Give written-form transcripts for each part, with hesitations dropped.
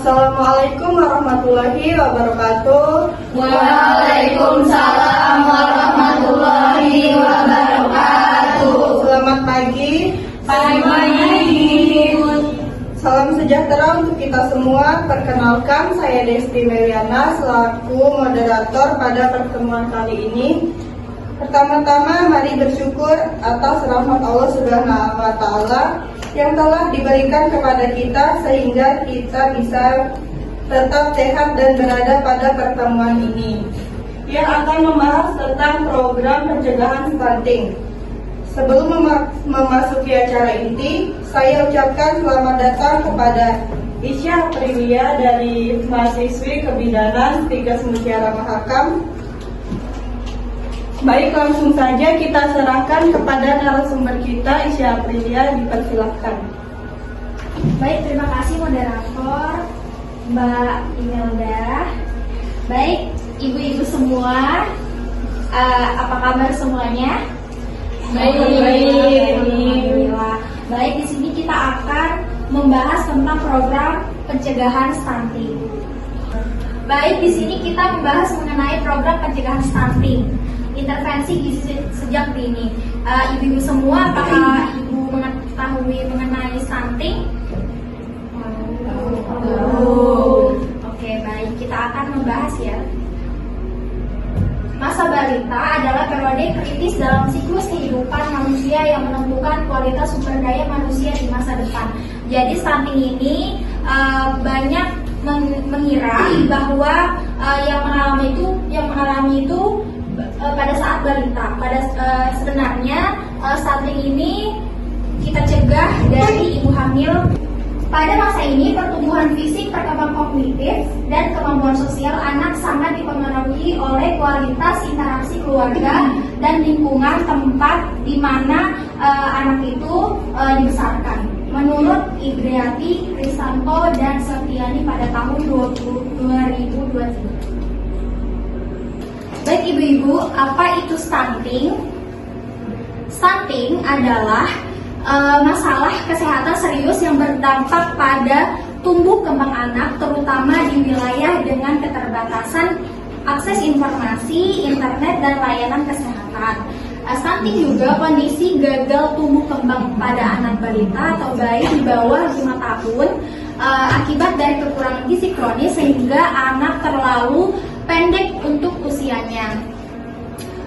Assalamualaikum warahmatullahi wabarakatuh. Waalaikumsalam warahmatullahi wabarakatuh. Selamat pagi. Pagi. Salam sejahtera untuk kita semua. Perkenalkan, saya Desti Meliana selaku moderator pada pertemuan kali ini. Pertama-tama, mari bersyukur atas rahmat Allah Subhanahu wa Ta'ala yang telah diberikan kepada kita sehingga kita bisa tetap sehat dan berada pada pertemuan ini yang akan membahas tentang program pencegahan stunting. Sebelum memasuki acara inti, saya ucapkan selamat datang kepada Isya Aprilia dari mahasiswi Kebidanan Tigas Mutiara Mahakam. Baik, langsung saja kita serahkan kepada narasumber kita, Isya Aprilia, dipersilahkan. Baik, terima kasih moderator Mbak Imelda. Baik, ibu-ibu semua, apa kabar semuanya? Baik. Alhamdulillah. Baik, di sini kita akan membahas tentang program pencegahan stunting. Baik, di sini kita membahas mengenai program pencegahan stunting. Intervensi gizi sejak dini. Ibu-ibu semua, apakah ibu mengetahui mengenai stunting? Oke, baik, kita akan membahas ya. Masa balita adalah periode kritis dalam siklus kehidupan manusia yang menentukan kualitas sumber daya manusia di masa depan. Jadi stunting ini banyak mengira bahwa yang mengalami itu pada saat balita. Sebenarnya stunting ini kita cegah dari ibu hamil. Pada masa ini pertumbuhan fisik, perkembangan kognitif, dan kemampuan sosial anak sangat dipengaruhi oleh kualitas interaksi keluarga dan lingkungan tempat di mana anak itu dibesarkan. Menurut Idriati, Krisanto, dan Septiani pada tahun 2023. Baik ibu-ibu, apa itu stunting? Stunting adalah masalah kesehatan serius yang berdampak pada tumbuh kembang anak, terutama di wilayah dengan keterbatasan akses informasi, internet, dan layanan kesehatan. Stunting juga kondisi gagal tumbuh kembang pada anak balita atau bayi di bawah 5 tahun akibat dari kekurangan gizi kronis sehingga anak terlalu pendek untuk usianya.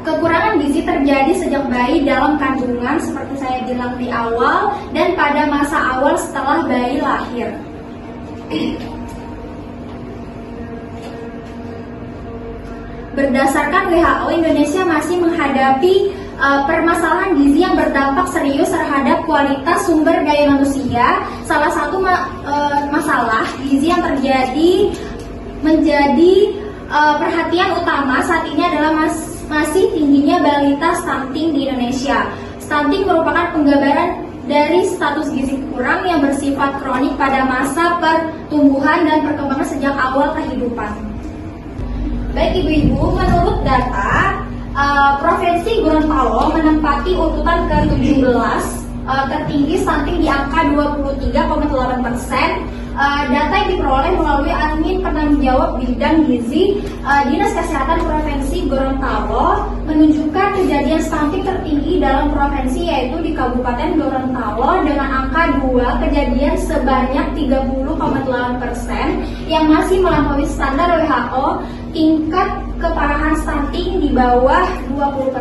Kekurangan gizi terjadi sejak bayi dalam kandungan seperti saya bilang di awal dan pada masa awal setelah bayi lahir. Berdasarkan WHO, Indonesia masih menghadapi permasalahan gizi yang berdampak serius terhadap kualitas sumber daya manusia. Salah satu masalah gizi yang menjadi perhatian utama saat ini adalah masih tingginya balita stunting di Indonesia. Stunting merupakan penggambaran dari status gizi kurang yang bersifat kronik pada masa pertumbuhan dan perkembangan sejak awal kehidupan. Baik ibu-ibu, menurut data Provinsi Gorontalo menempati urutan ke-17 tertinggi stunting di angka 23,8%. Data yang diperoleh melalui admin penanggung jawab bidang gizi Dinas Kesehatan Provinsi Gorontalo menunjukkan kejadian stunting tertinggi dalam provinsi yaitu di Kabupaten Gorontalo dengan angka 2 kejadian sebanyak 30,8% yang masih melampaui standar WHO. Tingkat keparahan stunting di bawah 20%.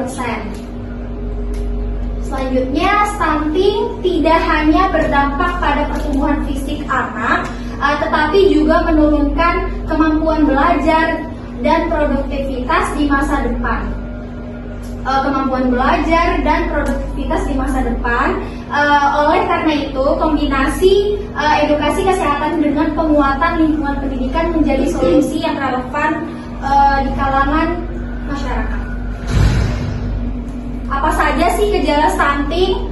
Selanjutnya, stunting tidak hanya berdampak pada pertumbuhan fisik anak, tetapi juga menurunkan kemampuan belajar dan produktivitas di masa depan. Oleh karena itu, kombinasi edukasi kesehatan dengan penguatan lingkungan pendidikan menjadi solusi yang relevan di kalangan masyarakat. Apa saja sih gejala stunting?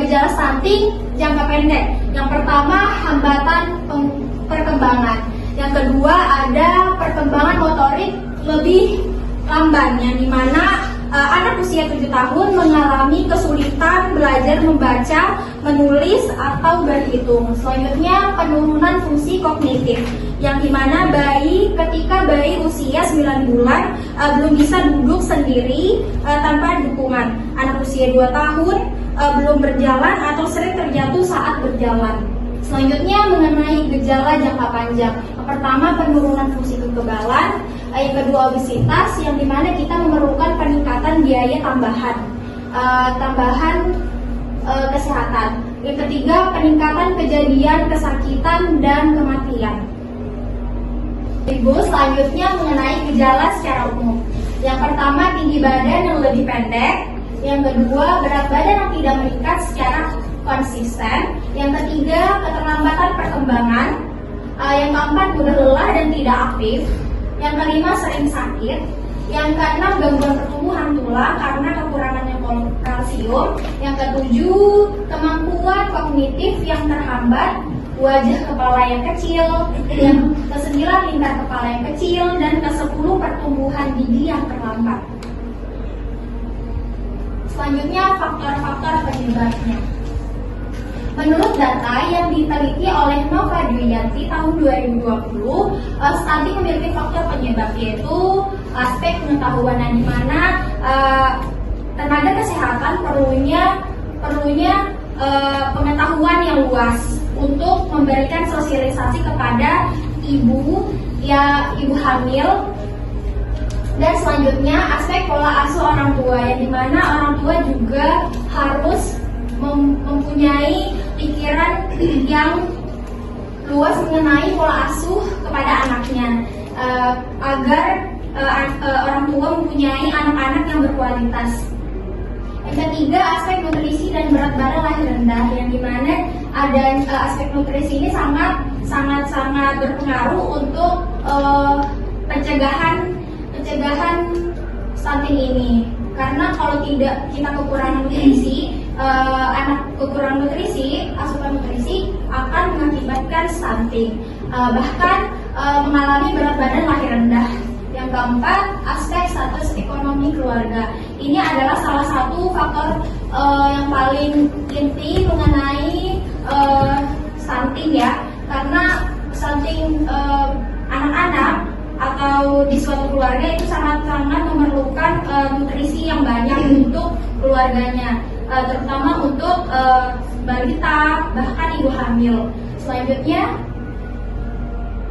Gejala stunting jangka pendek. Yang pertama, hambatan perkembangan. Yang kedua, ada perkembangan motorik lebih lamban, yang dimana anak usia 7 tahun mengalami kesulitan belajar membaca, menulis atau berhitung. Selanjutnya penurunan fungsi kognitif, yang dimana ketika bayi usia 9 bulan belum bisa duduk sendiri tanpa dukungan. Anak usia 2 tahun belum berjalan atau sering terjatuh saat berjalan. Selanjutnya mengenai gejala jangka panjang. Yang pertama penurunan fungsi kekebalan, yang kedua obesitas, yang dimana kita memerlukan peningkatan biaya tambahan kesehatan. Yang ketiga peningkatan kejadian kesakitan dan kematian. Ibu, selanjutnya mengenai gejala secara umum. Yang pertama tinggi badan yang lebih pendek. Yang kedua berat badan yang tidak meningkat secara konsisten. Yang ketiga keterlambatan perkembangan. Yang keempat mudah lelah dan tidak aktif. Yang kelima sering sakit. Yang keenam gangguan pertumbuhan tulang karena kekurangannya kalsium. Yang ketujuh kemampuan kognitif yang terhambat, wajah kepala yang kecil. Yang kesembilan lingkar kepala yang kecil. Dan kesepuluh pertumbuhan gigi yang terlambat. Selanjutnya faktor-faktor penyebabnya. Menurut data yang diteliti oleh Nova Dwiyanti tahun 2020, stunting memiliki faktor penyebab, yaitu aspek pengetahuan, yang dimana tenaga kesehatan perlunya pengetahuan yang luas untuk memberikan sosialisasi kepada ibu hamil. Dan selanjutnya aspek pola asuh orang tua, yang dimana orang tua juga harus mempunyai pikiran yang luas mengenai pola asuh kepada anaknya, agar orang tua mempunyai anak-anak yang berkualitas. Yang ketiga aspek nutrisi dan berat badan lahir rendah, yang dimana ada aspek nutrisi ini sangat berpengaruh untuk pencegahan stunting ini. Karena kalau tidak kita kekurangan nutrisi, asupan nutrisi akan mengakibatkan stunting, bahkan mengalami berat badan lahir rendah. Yang keempat, aspek status ekonomi keluarga. Ini adalah salah satu faktor yang paling inti mengenai stunting ya, karena stunting anak-anak atau di suatu keluarga itu sangat-sangat memerlukan nutrisi yang banyak untuk keluarganya, terutama untuk balita bahkan ibu hamil. Selanjutnya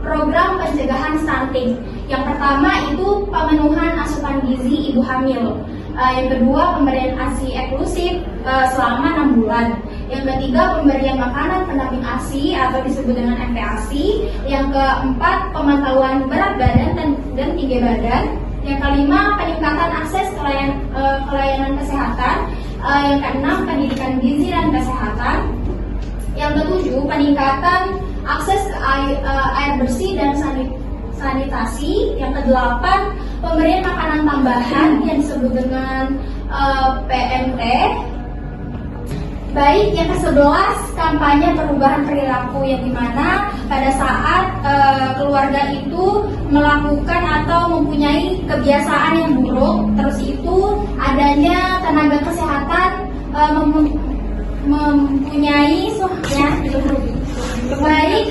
program pencegahan stunting. Yang pertama itu pemenuhan asupan gizi ibu hamil. Yang kedua pemberian ASI eksklusif selama 6 bulan. Yang ketiga pemberian makanan pendamping ASI atau disebut dengan MPASI. Yang keempat pemantauan berat badan dan tinggi badan. Yang kelima peningkatan akses kelayanan kesehatan. Yang keenam pendidikan gizi dan kesehatan. Yang ketujuh peningkatan akses ke air bersih dan sanitasi. Yang kedelapan pemberian makanan tambahan yang disebut dengan PMT. Baik, yang ke-11 kampanye perubahan perilaku, yang dimana pada saat keluarga itu melakukan atau mempunyai kebiasaan yang buruk, terus itu adanya tenaga kesehatan mempunyai baik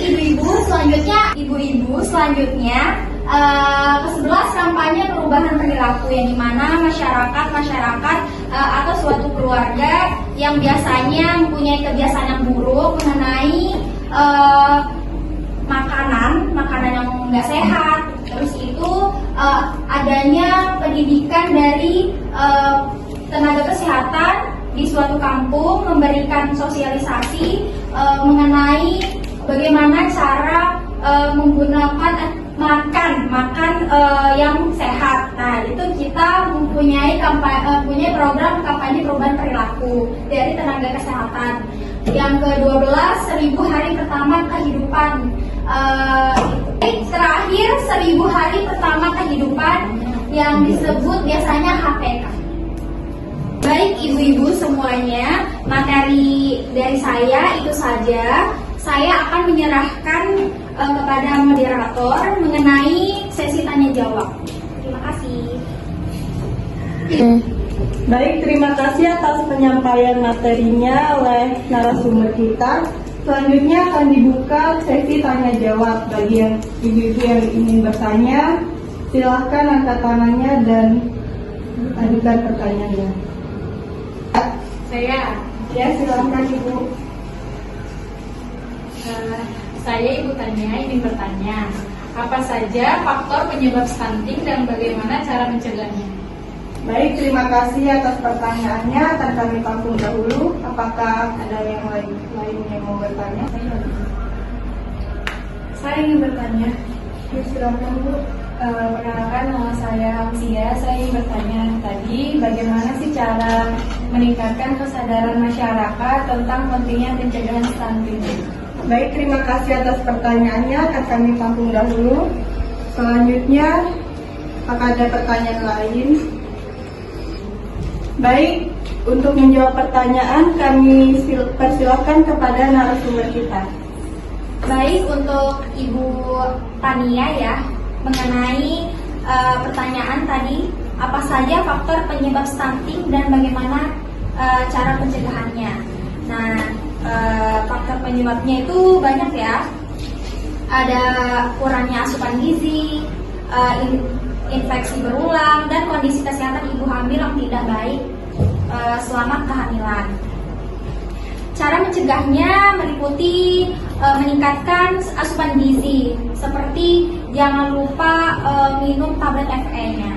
ibu-ibu selanjutnya ke-11 kampanye perubahan perilaku, yang dimana masyarakat atau suatu keluarga yang biasanya mempunyai kebiasaan yang buruk mengenai makanan yang nggak sehat, terus itu adanya pendidikan dari tenaga kesehatan di suatu kampung memberikan sosialisasi mengenai bagaimana cara menggunakan makan yang sehat. Nah, itu kita mempunyai program kampanye perubahan perilaku dari tenaga kesehatan. Yang ke-12 1000 hari pertama kehidupan. Terakhir 1000 hari pertama kehidupan yang disebut biasanya HPK. Baik ibu-ibu semuanya, materi dari saya itu saja. Saya akan menyerahkan kepada moderator mengenai sesi tanya jawab. Terima kasih. Baik, terima kasih atas penyampaian materinya oleh narasumber kita. Selanjutnya akan dibuka sesi tanya jawab. Bagi yang ibu-ibu yang ingin bertanya, silahkan angkat tangannya dan ajukan pertanyaannya. Saya. Ya, silahkan Ibu. Saya Ibu Tania ingin bertanya, apa saja faktor penyebab stunting dan bagaimana cara mencegahnya? Baik, terima kasih atas pertanyaannya. Akan kami tampung dahulu. Apakah ada yang lain yang mau bertanya? Saya ingin bertanya. Ya, silakan Bu. Perkenalkan, nama saya Hamsia. Saya ingin bertanya tadi, bagaimana sih cara meningkatkan kesadaran masyarakat tentang pentingnya pencegahan stunting? Baik, terima kasih atas pertanyaannya. Akan kami tampung dahulu. Selanjutnya, apakah ada pertanyaan lain? Baik, untuk menjawab pertanyaan kami persilakan kepada narasumber kita. Baik, untuk Ibu Tania ya, mengenai pertanyaan tadi, apa saja faktor penyebab stunting dan bagaimana cara pencegahannya. Nah, faktor penyebabnya itu banyak ya. Ada kurangnya asupan gizi, infeksi berulang, dan kondisi kesehatan ibu hamil yang tidak baik selama kehamilan. Cara mencegahnya meliputi meningkatkan asupan gizi, seperti jangan lupa minum tablet FE-nya.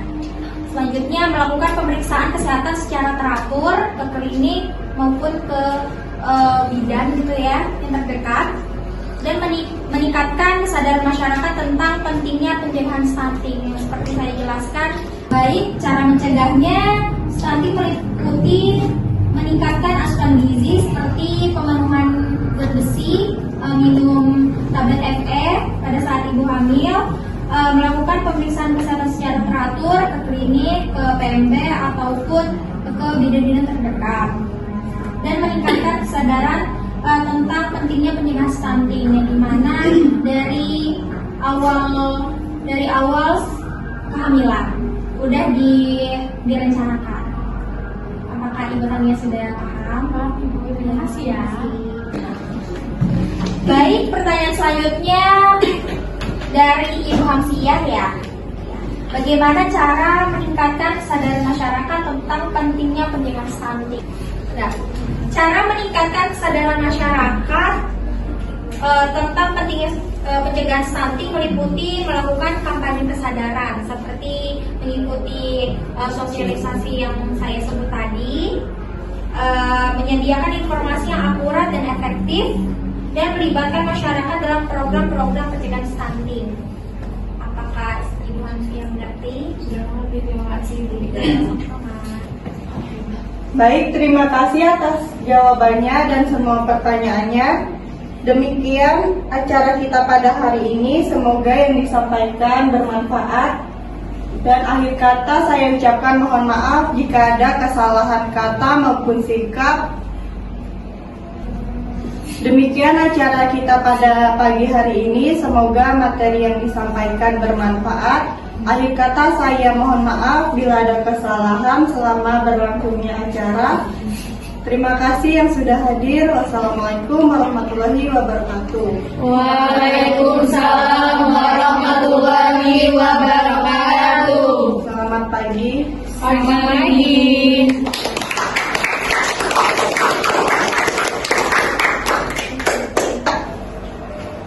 Selanjutnya melakukan pemeriksaan kesehatan secara teratur ke klinik maupun ke bidan gitu ya yang terdekat, dan meningkatkan kesadaran masyarakat tentang pentingnya pencegahan stunting. Seperti saya jelaskan, baik cara mencegahnya stunting meliputi meningkatkan asupan gizi seperti pemenuhan zat besi, minum tablet FE pada saat ibu hamil, melakukan pemeriksaan kesehatan secara teratur ke klinik, ke PMB ataupun ke bidan-bidan terdekat, dan meningkatkan kesadaran tentang pentingnya pencegahan stunting, yang dimana dari awal kehamilan udah direncanakan. Apakah Ibu Tania sudah paham? Terima kasih ya. Baik, pertanyaan selanjutnya dari Ibu Hamsiah ya. Bagaimana cara meningkatkan kesadaran masyarakat tentang pentingnya pencegahan stunting? Nah, cara meningkatkan kesadaran masyarakat tentang pentingnya pencegahan stunting meliputi melakukan kampanye kesadaran seperti mengikuti sosialisasi yang saya sebut tadi, menyediakan informasi yang akurat dan efektif, dan melibatkan masyarakat dalam program-program pencegahan stunting. Apakah Ibu Hamsiah mengerti? Terima kasih Ibu. Baik, terima kasih atas jawabannya dan semua pertanyaannya. Demikian acara kita pada hari ini. Semoga yang disampaikan bermanfaat. Dan akhir kata saya ucapkan mohon maaf jika ada kesalahan kata maupun sikap. Demikian acara kita pada pagi hari ini. Semoga materi yang disampaikan bermanfaat. Akhir kata saya mohon maaf bila ada kesalahan selama berlangsungnya acara. Terima kasih yang sudah hadir. Wassalamualaikum warahmatullahi wabarakatuh. Waalaikumsalam warahmatullahi wabarakatuh. Selamat pagi. Selamat pagi.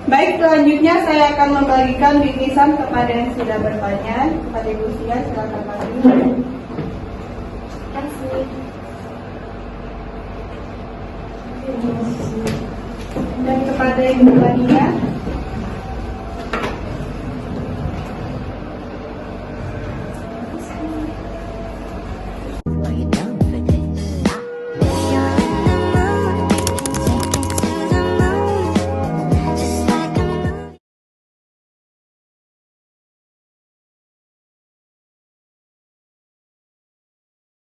Baik, selanjutnya saya akan membagikan bingkisan kepada yang sudah bertanya. Kepada Ibu Sia, silakan bagi. Dan kepada Ibu Tania.